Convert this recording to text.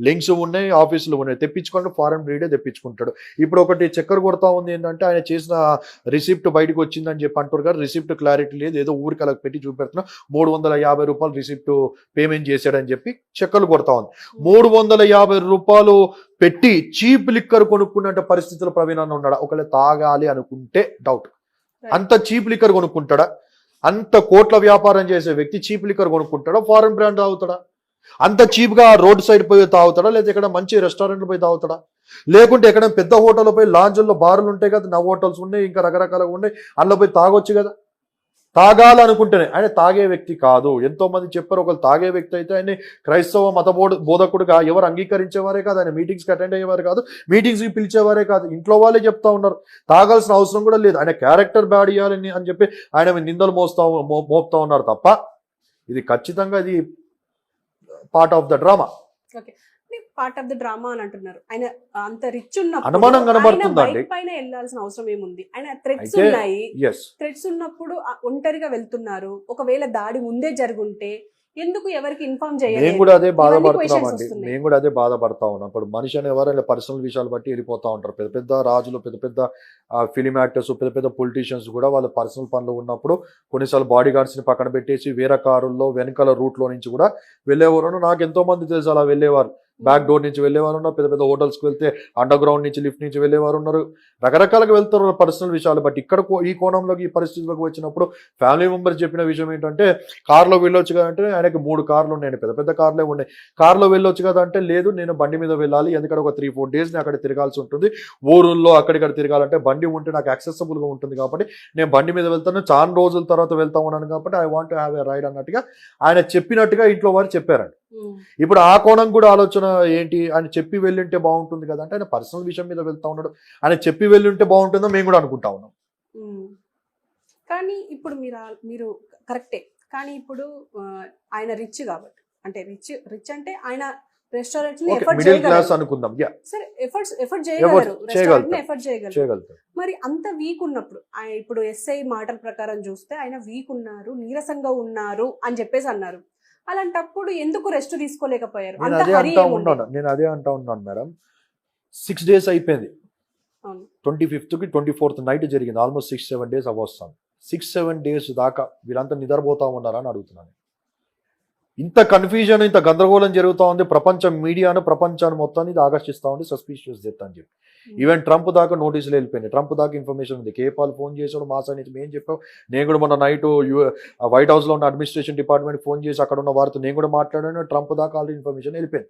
Links ఉన్నాయి, ఆఫీసులు ఉన్నాయి, తెప్పించుకుంటే ఫారెన్ బ్రీడే తెప్పించుకుంటాడు. ఇప్పుడు ఒకటి చక్కర కొడతా ఉంది ఏంటంటే ఆయన చేసిన రిసిప్ట్ బయటకు వచ్చిందని చెప్పి అంటారు కానీ రిసిప్ట్ క్లారిటీ లేదు, ఏదో ఊరికి అలా పెట్టి చూపెడుతున్నా ₹350 రిసిప్ట్ పేమెంట్ చేశాడని చెప్పి చక్కర్లు కొడతా ఉంది. ₹350 పెట్టి చీప్ లిక్కర్ కొనుక్కున్న పరిస్థితులు ప్రవీణ్ అన్న ఉన్నాడా? ఒకవేళ తాగాలి అనుకుంటే డౌట్. అంత చీప్ లిక్కర్ కొనుక్కుంటాడా? అంత కోట్ల వ్యాపారం చేసే వ్యక్తి చీప్ లిక్కర్ కొనుక్కుంటాడా? ఫారెన్ బ్రాండ్ తాగుతాడా? అంత చీప్గా రోడ్ సైడ్ పోయి తాగుతాడా? లేదా ఎక్కడ మంచి రెస్టారెంట్లు పోయి తాగుతాడా? లేకుంటే ఎక్కడ పెద్ద హోటల్లో పోయి లాంజ్ల్లో బార్లు ఉంటాయి కదా, నవ్ హోటల్స్ ఉన్నాయి, ఇంకా రకరకాలుగా ఉన్నాయి, అందులో పోయి తాగొచ్చు కదా. తాగాలనుకుంటేనే. ఆయన తాగే వ్యక్తి కాదు. ఎంతో మంది చెప్పారు ఒకళ్ళు తాగే వ్యక్తి అయితే ఆయన క్రైస్తవ మత బోధకుడుగా ఎవరు అంగీకరించేవారే కాదు, ఆయన మీటింగ్స్కి అటెండ్ అయ్యేవారు కాదు, మీటింగ్స్కి పిలిచేవారే కాదు, ఇంట్లో వాళ్ళే చెప్తా ఉన్నారు తాగాల్సిన అవసరం కూడా లేదు, ఆయన క్యారెక్టర్ బ్యాడ్ ఇవ్వాలని అని చెప్పి ఆయన నిందలు మోపుతా ఉన్నారు తప్ప ఇది ఖచ్చితంగా ఇది part of the drama. Part of the drama అని అంటున్నారు. ఆయన అంత రిచ్ అనుమానం కనబడుతుందండి. పైన వెళ్ళాల్సిన అవసరం ఏముంది? ఆయన థ్రెట్స్ ఉన్నాయి, థ్రెట్స్ ఉన్నప్పుడు ఒంటరిగా వెళ్తున్నారు. ఒకవేళ దాడి ముందే జరుగుంటే ఎందుకు ఎవరికి ఇన్ఫార్మ్ చేయాలి? మేము కూడా అదే బాధపడుతున్నామండి. మేము కూడా అదే బాధపడతా ఉన్నాం. ఇప్పుడు మనిషి అని ఎవరైనా పర్సనల్ విషయాలు బట్టి వెళ్ళిపోతా ఉంటారు. పెద్ద పెద్ద రాజులు, పెద్ద పెద్ద ఫిలిం యాక్టర్స్, పెద్ద పెద్ద పొలిటీషియన్స్ కూడా వాళ్ళ పర్సనల్ పనులు ఉన్నప్పుడు కొన్నిసార్లు బాడీ గార్డ్స్ని పక్కన పెట్టేసి వేరే కారుల్లో వెనకాల రూట్లో నుంచి కూడా వెళ్ళేవారు. నాకు ఎంతో మంది తెలుసు అలా వెళ్ళేవారు. బ్యాక్ డోర్ నుంచి వెళ్ళేవారు ఉన్నారు, పెద్ద పెద్ద హోటల్స్కి వెళ్తే అండర్ గ్రౌండ్ నుంచి లిఫ్ట్ నుంచి వెళ్ళేవారు ఉన్నారు, రకరకాలుగా వెళ్తారు పర్సనల్ విషయాలు. బట్ ఇక్కడ ఈ కోణంలోకి ఈ పరిస్థితులకు వచ్చినప్పుడు ఫ్యామిలీ మెంబర్స్ చెప్పిన విషయం ఏంటంటే కార్లో వెళ్ళొచ్చు కదా అంటే ఆయనకి 3 కార్లు ఉన్నాయి, పెద్ద పెద్ద కార్లే ఉన్నాయి, కార్లో వెళ్ళొచ్చు కదా అంటే లేదు నేను బండి మీద వెళ్ళాలి, ఎందుకంటే ఒక 3-4 డేస్ అక్కడ తిరగాల్సి ఉంటుంది, ఊరుల్లో అక్కడిక్కడ తిరగాలంటే బండి ఉంటే నాకు యాక్సెసిబుల్గా ఉంటుంది కాబట్టి నేను బండి మీద వెళ్తాను, చాలా రోజుల తర్వాత వెళ్తా ఉన్నాను కాబట్టి I want have a ride అన్నట్టుగా ఆయన చెప్పినట్టుగా ఇంట్లో వారు చెప్పారండి. ఇప్పుడు ఆ కోణం కూడా ఆలోచన ఏంటి, ఆయన చెప్పి వెళ్ళుంటే బాగుంటుంది కదా అంటే ఆయన పర్సనల్ విషయం మీద వెళ్తా ఉన్నాడు, ఆయన చెప్పి వెళ్ళుంటే బాగుంటుందో మేము కూడా అనుకుంటా ఉన్నాం. కానీ ఇప్పుడు మీరు కరెక్టే, కానీ ఇప్పుడు ఆయన రిచ్ కాబట్టి, అంటే రిచ్ అంటే ఆయన రెస్టారెంట్ మిడిల్ క్లాస్ అనుకుందాం, ఎఫర్ట్ చేయగలరు. మరి అంత వీక్ ఉన్నప్పుడు ఇప్పుడు ఎస్ఐ మాటల ప్రకారం చూస్తే ఆయన వీక్ ఉన్నారు, నీరసంగా ఉన్నారు అని చెప్పేసి అన్నారు. అలాంటప్పుడు ఎందుకు రెస్ట్ తీసుకోలేకపోయారు? నేను అదే అంటా ఉన్నాను మేడం. 6 days అయిపోయింది, 25th కి 24th నైట్ జరిగింది, ఆల్మోస్ట్ 6-7 days అవస్తాం. 6-7 days దాకా వీళ్ళంతా నిద్రపోతా ఉన్నారా అని అడుగుతున్నాను. ఇంత కన్ఫ్యూజన్, ఇంత గందరగోళం జరుగుతూ ఉంది. మీడియాను ప్రపంచాన్ని మొత్తాన్ని ఇది ఆకర్షిస్తూ ఉంది, సస్పిషియస్ డెత్ అని చెప్పి. ఈవెన్ ట్రంప్ దాకా నోటీసులు వెళ్ళిపోయింది, ట్రంప్ దాకా ఇన్ఫర్మేషన్ ఉంది. కేపాల్ ఫోన్ చేసాడు, మా సైడ్ నుంచి మేము చెప్పాం. నేను కూడా మొన్న నైట్ వైట్ హౌస్లో ఉన్న అడ్మినిస్ట్రేషన్ డిపార్ట్మెంట్ ఫోన్ చేసి అక్కడ ఉన్న వారితో నేను కూడా మాట్లాడాను. ట్రంప్ దాకా ఆల్రెడీ ఇన్ఫర్మేషన్ వెళ్ళిపోయింది.